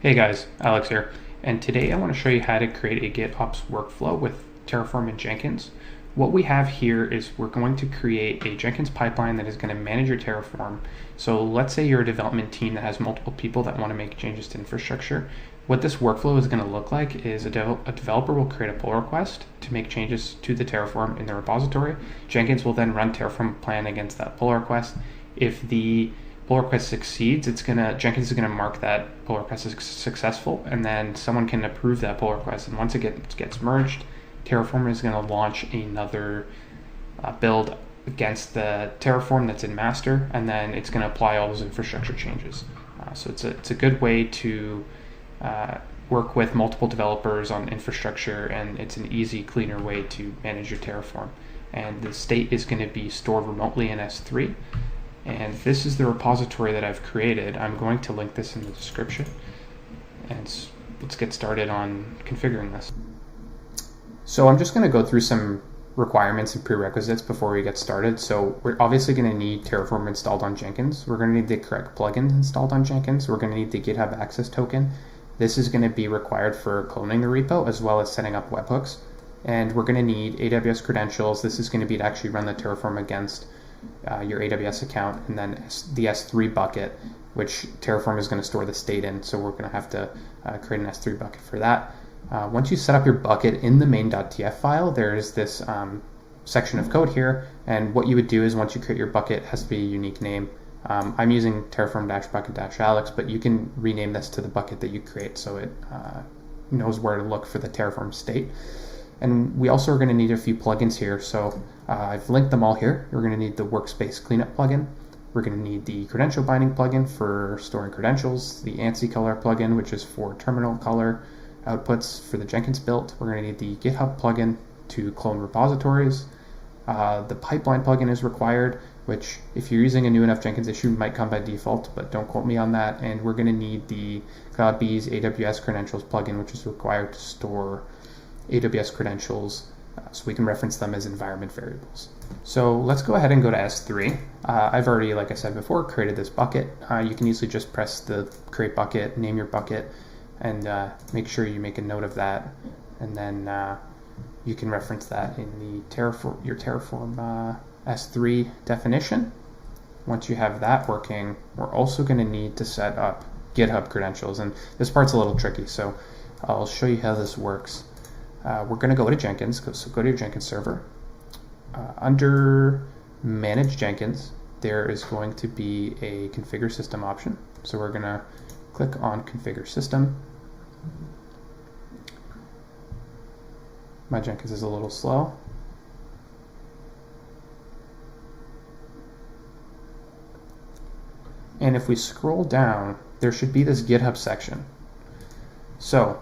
Hey guys, Alex here, and today I want to show you how to create a GitOps workflow with Terraform and Jenkins. What we have here is we're going to create a Jenkins pipeline that is going to manage your Terraform. So let's say you're a development team that has multiple people that want to make changes to infrastructure. What this workflow is going to look like is a developer will create a pull request to make changes to the Terraform in the repository. Jenkins will then run Terraform plan against that pull request. If the pull request succeeds, Jenkins is gonna mark that pull request as successful, and then someone can approve that pull request. And once it gets merged, Terraform is gonna launch another build against the Terraform that's in master, and then it's gonna apply all those infrastructure changes. So it's a good way to work with multiple developers on infrastructure, and it's an easy, cleaner way to manage your Terraform. And the state is going to be stored remotely in S3. And this is the repository that I've created. I'm going to link this in the description. And let's get started on configuring this. So I'm just going to go through some requirements and prerequisites before we get started. So we're obviously going to need Terraform installed on Jenkins. We're going to need the correct plugins installed on Jenkins. We're going to need the GitHub access token. This is going to be required for cloning the repo as well as setting up webhooks. And we're going to need AWS credentials. This is going to be to actually run the Terraform against your AWS account, and then the S3 bucket, which Terraform is going to store the state in. So we're going to have to create an S3 bucket for that. Once you set up your bucket in the main.tf file, there's this section of code here. And what you would do is once you create your bucket, it has to be a unique name. I'm using terraform-bucket-alex, but you can rename this to the bucket that you create so it knows where to look for the Terraform state. And we also are going to need a few plugins here. So I've linked them all here. We're going to need the workspace cleanup plugin. We're going to need the credential binding plugin for storing credentials, the ANSI color plugin, which is for terminal color outputs for the Jenkins build. We're going to need the GitHub plugin to clone repositories. The pipeline plugin is required, which if you're using a new enough Jenkins issue might come by default, but don't quote me on that. And we're going to need the CloudBees AWS credentials plugin, which is required to store AWS credentials so we can reference them as environment variables. So let's go ahead and go to S3. I've already, like I said before, created this bucket. You can easily just press the create bucket, name your bucket, and make sure you make a note of that. And then you can reference that in the your Terraform S3 definition. Once you have that working, we're also going to need to set up GitHub credentials. And this part's a little tricky, so I'll show you how this works. We're going to go to Jenkins, so go to your Jenkins server. Under Manage Jenkins, there is going to be a Configure System option. So we're going to click on Configure System. My Jenkins is a little slow. And if we scroll down, there should be this GitHub section. So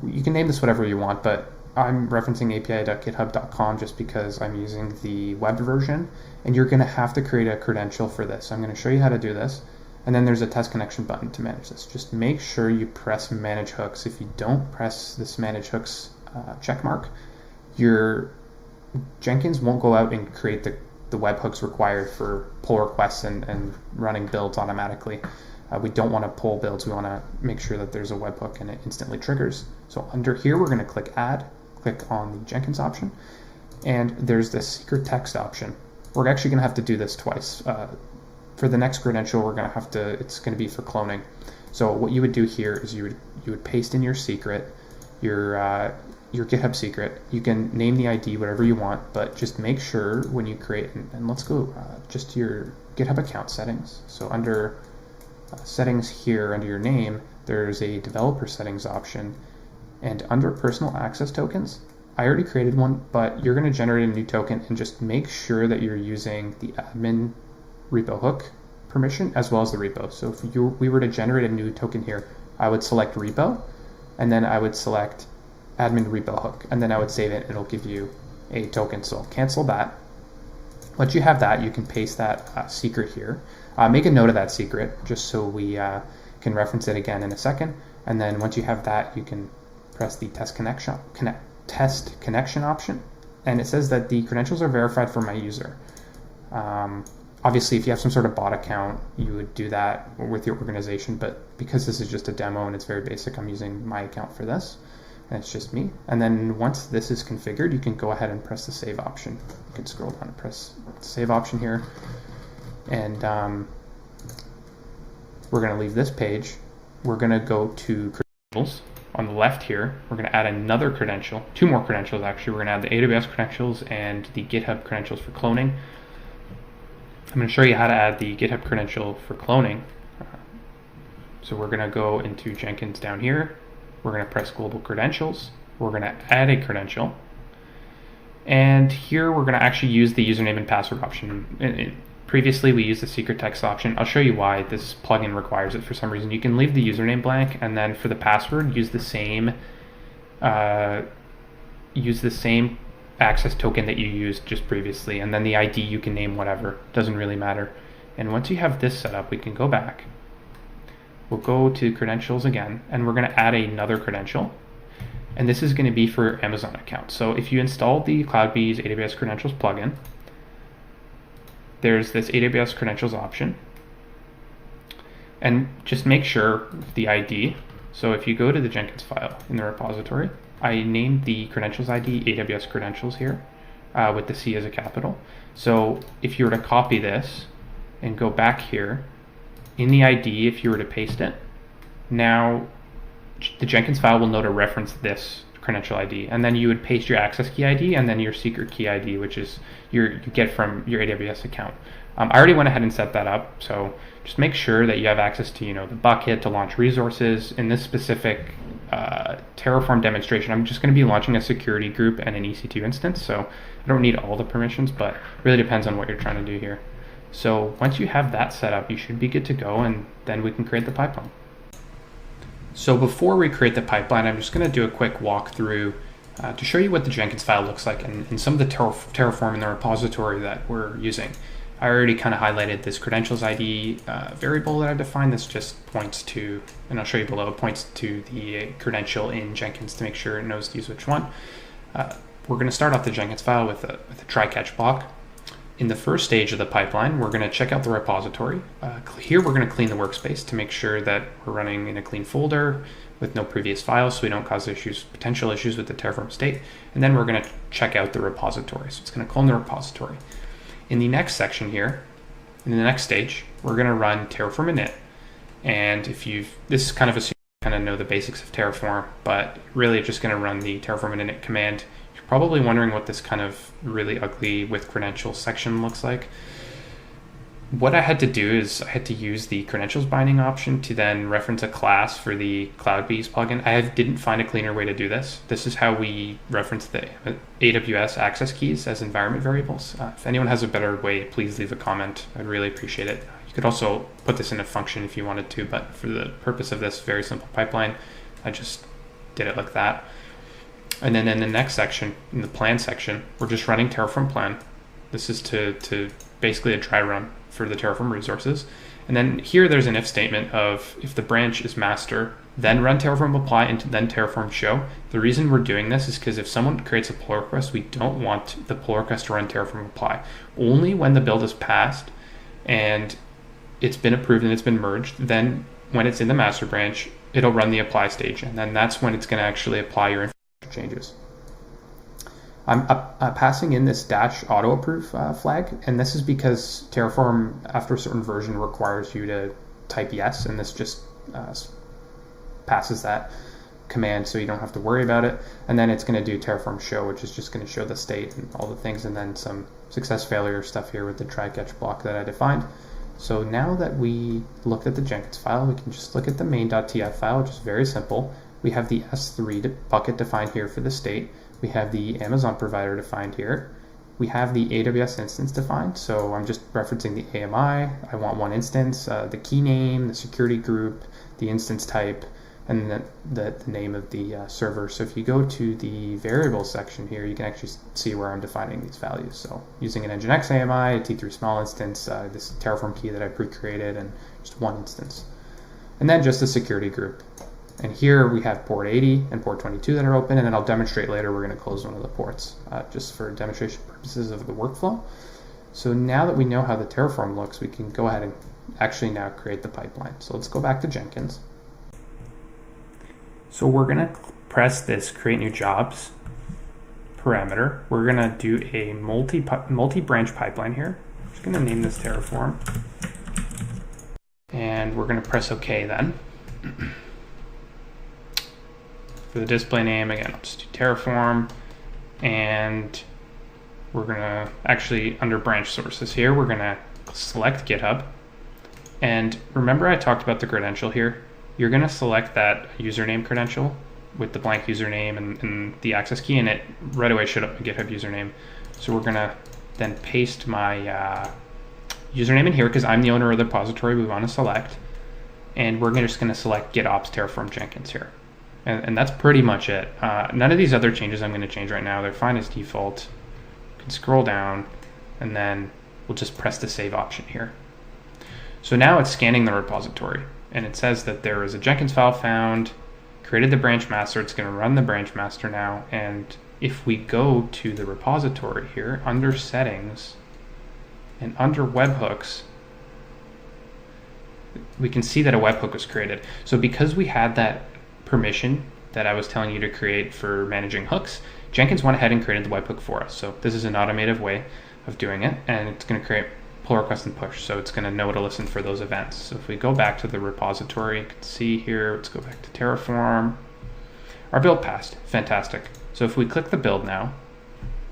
you can name this whatever you want, but I'm referencing api.github.com just because I'm using the web version, and you're going to have to create a credential for this. I'm going to show you how to do this, and then there's a test connection button to manage this. Just make sure you press manage hooks. If you don't press this manage hooks check mark, your Jenkins won't go out and create the webhooks required for pull requests and running builds automatically. We don't want to pull builds. We want to make sure that there's a webhook and it instantly triggers. So under here, we're going to click Add, click on the Jenkins option, and there's this secret text option. We're actually going to have to do this twice. For the next credential, it's going to be for cloning. So what you would do here is you would paste in your secret, your GitHub secret. You can name the ID whatever you want, but just make sure when you create, and let's go just to your GitHub account settings. So under settings here, under your name, there's a developer settings option, and under personal access tokens, I already created one, but you're going to generate a new token, and just make sure that you're using the admin repo hook permission as well as the repo. So if we were to generate a new token here, I would select repo, and then I would select admin repo hook, and then I would save it. It'll give you a token. So I'll cancel that. Once you have that, you can paste that secret here. Make a note of that secret just so we can reference it again in a second. And then once you have that, you can press the test connection option. And it says that the credentials are verified for my user. Obviously, if you have some sort of bot account, you would do that with your organization, but because this is just a demo and it's very basic, I'm using my account for this, and it's just me. And then once this is configured, you can go ahead and press the save option. You can scroll down and press the save option here, and we're going to leave this page. We're going to go to credentials. On the left here, we're going to add another credential, 2 more credentials actually. We're going to add the AWS credentials and the GitHub credentials for cloning. I'm going to show you how to add the GitHub credential for cloning. So we're going to go into Jenkins down here. We're going to press global credentials. We're going to add a credential. And here we're going to actually use the username and password option. Previously we used the secret text option. I'll show you why this plugin requires it for some reason. You can leave the username blank, and then for the password use the same access token that you used just previously, and then the ID you can name whatever, doesn't really matter. And once you have this set up, we can go back. We'll go to credentials again, and we're going to add another credential, and this is going to be for Amazon account. So if you install the CloudBees AWS Credentials plugin, there's this AWS Credentials option, and just make sure the ID. So if you go to the Jenkins file in the repository, I named the credentials ID AWS Credentials here with the C as a capital. So if you were to copy this and go back here, in the ID, if you were to paste it, now the Jenkins file will know to reference this credential ID, and then you would paste your access key ID and then your secret key ID, which is you get from your AWS account. I already went ahead and set that up, so just make sure that you have access to the bucket to launch resources. In this specific Terraform demonstration, I'm just going to be launching a security group and an EC2 instance, so I don't need all the permissions, but it really depends on what you're trying to do here. So once you have that set up, you should be good to go, and then we can create the pipeline. So before we create the pipeline, I'm just going to do a quick walkthrough to show you what the Jenkins file looks like and some of the Terraform in the repository that we're using. I already kind of highlighted this credentials ID variable that I defined. This just points to, and I'll show you below, points to the credential in Jenkins to make sure it knows to use which one. We're going to start off the Jenkins file with a try-catch block. In the first stage of the pipeline, we're going to check out the repository. Here we're going to clean the workspace to make sure that we're running in a clean folder with no previous files so we don't cause potential issues with the Terraform state. And then we're going to check out the repository. So it's going to clone the repository. In the next section here, in the next stage, we're going to run Terraform init. And this is kind of assume you kind of know the basics of Terraform, but really just going to run the Terraform init command. You're probably wondering what this kind of really ugly with credentials section looks like. What I had to do is I had to use the credentials binding option to then reference a class for the CloudBees plugin. I didn't find a cleaner way to do this. This is how we reference the AWS access keys as environment variables. If anyone has a better way, please leave a comment. I'd really appreciate it. You could also put this in a function if you wanted to, but for the purpose of this very simple pipeline, I just did it like that. And then in the next section, in the plan section, we're just running Terraform plan. This is to basically a dry run for the Terraform resources. And then here there's an if statement of if the branch is master, then run Terraform apply and then Terraform show. The reason we're doing this is because if someone creates a pull request, we don't want the pull request to run Terraform apply. Only when the build is passed and it's been approved and it's been merged, then when it's in the master branch, it'll run the apply stage. And then that's when it's going to actually apply your infrastructure changes. I'm passing in this dash auto approve flag, and this is because Terraform after a certain version requires you to type yes, and this just passes that command so you don't have to worry about it. And then it's going to do Terraform show, which is just going to show the state and all the things, and then some success failure stuff here with the try catch block that I defined. So now that we looked at the Jenkins file, we can just look at the main.tf file, which is very simple. We have the S3 bucket defined here for the state. We have the Amazon provider defined here. We have the AWS instance defined, so I'm just referencing the AMI. I want one instance, the key name, the security group, the instance type, and then the name of the server. So if you go to the variables section here, you can actually see where I'm defining these values. So using an Nginx AMI, a T3 small instance, this Terraform key that I pre-created, and just one instance. And then just the security group. And here we have port 80 and port 22 that are open, and then I'll demonstrate later we're going to close one of the ports just for demonstration purposes of the workflow. So now that we know how the Terraform looks, we can go ahead and actually now create the pipeline. So let's go back to Jenkins. So we're going to press this create new jobs parameter. We're going to do a multi-branch pipeline here. I'm just going to name this Terraform. And we're going to press OK then. For the display name, again, I'll just do Terraform. And we're going to actually, under branch sources here, we're going to select GitHub. And remember I talked about the credential here? You're going to select that username credential with the blank username and the access key, and it right away showed up a GitHub username. So we're going to then paste my username in here because I'm the owner of the repository we want to select. And we're just going to select GitOps Terraform Jenkins here. And that's pretty much it. None of these other changes I'm going to change right now. They're fine as default. You can scroll down, and then we'll just press the save option here. So now it's scanning the repository, and it says that there is a Jenkins file found, created the branch master. It's going to run the branch master now. And if we go to the repository here, under settings and under webhooks, we can see that a webhook was created. So because we had that permission that I was telling you to create for managing hooks, Jenkins went ahead and created the webhook for us. So this is an automated way of doing it, and it's going to create pull request and push. So it's going to know to listen for those events. So if we go back to the repository, you can see here, let's go back to Terraform. Our build passed, fantastic. So if we click the build now,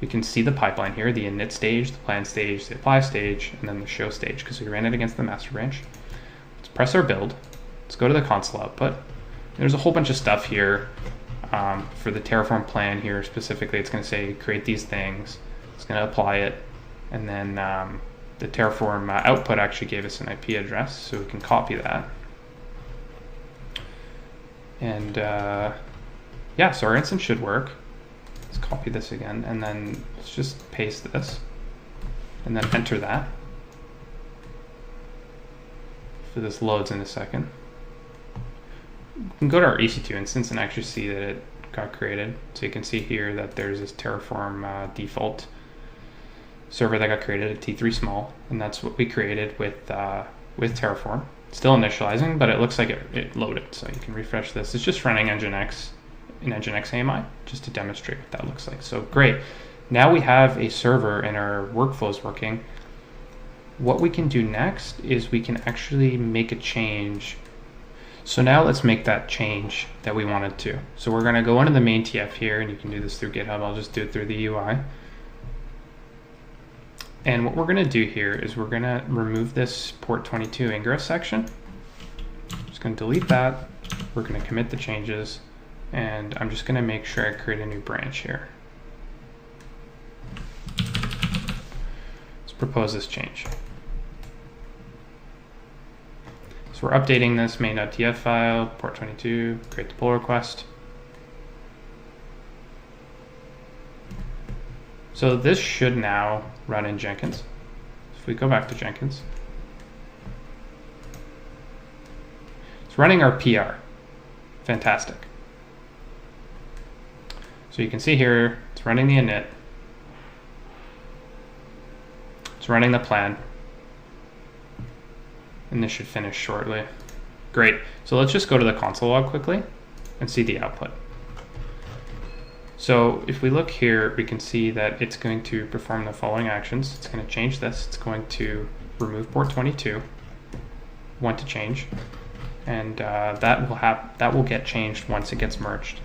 we can see the pipeline here, the init stage, the plan stage, the apply stage, and then the show stage because we ran it against the master branch. Let's press our build. Let's go to the console output. There's a whole bunch of stuff here for the Terraform plan here specifically. It's going to say create these things. It's going to apply it, and then the Terraform output actually gave us an IP address, so we can copy that. And yeah, so our instance should work. Let's copy this again, and then let's just paste this, and then enter that. So this loads in a second. We can go to our EC2 instance and actually see that it got created. So you can see here that there's this Terraform default server that got created at T3 small, and that's what we created with Terraform. It's still initializing, but it looks like it loaded. So you can refresh this. It's just running Nginx in Nginx AMI just to demonstrate what that looks like. So great. Now we have a server and our workflows working. What we can do next is we can actually make a change. So now let's make that change that we wanted to. So we're going to go into the main TF here, and you can do this through GitHub. I'll just do it through the UI. And what we're going to do here is we're going to remove this port 22 ingress section. Just going to delete that. We're going to commit the changes, and I'm just going to make sure I create a new branch here. Let's propose this change. So we're updating this main.tf file, port 22, create the pull request. So this should now run in Jenkins. If we go back to Jenkins, it's running our PR. Fantastic. So you can see here, it's running the init. It's running the plan. And this should finish shortly. Great. So let's just go to the console log quickly and see the output. So if we look here, we can see that it's going to perform the following actions. It's going to change this. It's going to remove port 22, want to change, and that will get changed once it gets merged.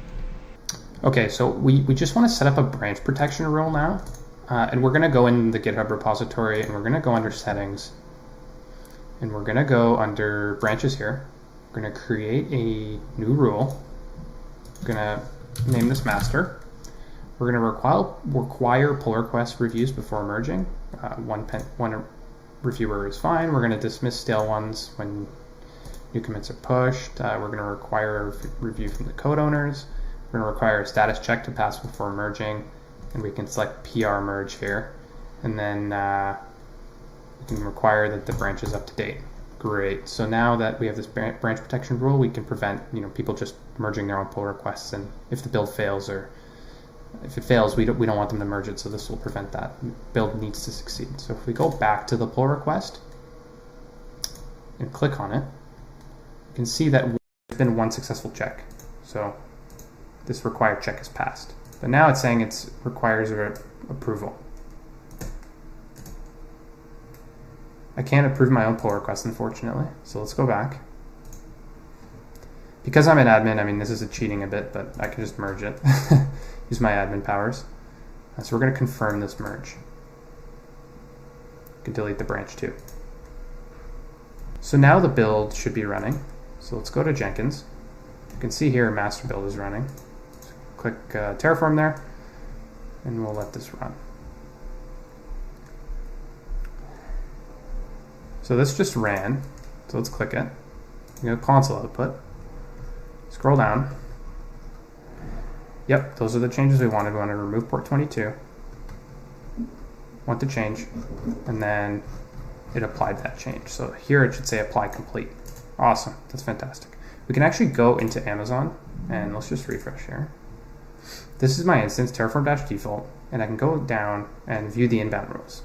Okay, so we just want to set up a branch protection rule now, and we're going to go in the GitHub repository, and we're going to go under settings, and we're going to go under branches here. We're going to create a new rule. We're going to name this master. We're going to require pull request reviews before merging. One reviewer is fine. We're going to dismiss stale ones when new commits are pushed. We're going to require a review from the code owners. We're going to require a status check to pass before merging, and we can select PR merge here. And then we can require that the branch is up to date. Great. So now that we have this branch protection rule, we can prevent people just merging their own pull requests, and if the build fails or If it fails, we don't want them to merge it, so this will prevent that. Build needs to succeed. So if we go back to the pull request and click on it, you can see that there's been one successful check. So this required check is passed. But now it's saying it requires approval. I can't approve my own pull request, unfortunately. So let's go back. Because I'm an admin, I mean, this is cheating a bit, but I can just merge it. Use my admin powers. So we're going to confirm this merge. You can delete the branch too. So now the build should be running. So let's go to Jenkins. You can see here master build is running. So click Terraform there, and we'll let this run. So this just ran. So let's click it. You go console output. Scroll down. Yep, those are the changes we wanted. We want to remove port 22. Want to change, and then it applied that change. So here it should say apply complete. Awesome, that's fantastic. We can actually go into Amazon, and let's just refresh here. This is my instance, Terraform-default, and I can go down and view the inbound rules.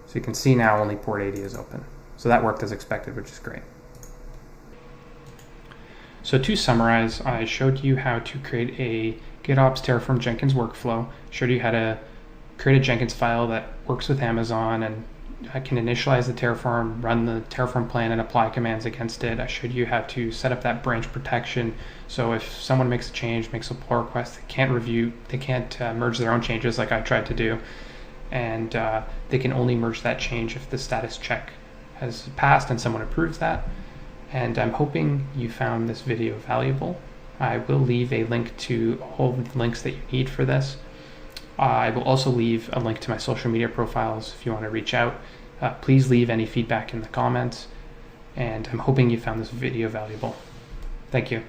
So you can see now only port 80 is open. So that worked as expected, which is great. So to summarize, I showed you how to create a GitOps Terraform Jenkins workflow, showed you how to create a Jenkins file that works with Amazon, and I can initialize the Terraform, run the Terraform plan, and apply commands against it. I showed you how to set up that branch protection, so if someone makes a change, makes a pull request, they can't merge their own changes like I tried to do, and they can only merge that change if the status check has passed and someone approves that. And I'm hoping you found this video valuable. I will leave a link to all the links that you need for this. I will also leave a link to my social media profiles if you want to reach out. Please leave any feedback in the comments, and I'm hoping you found this video valuable. Thank you.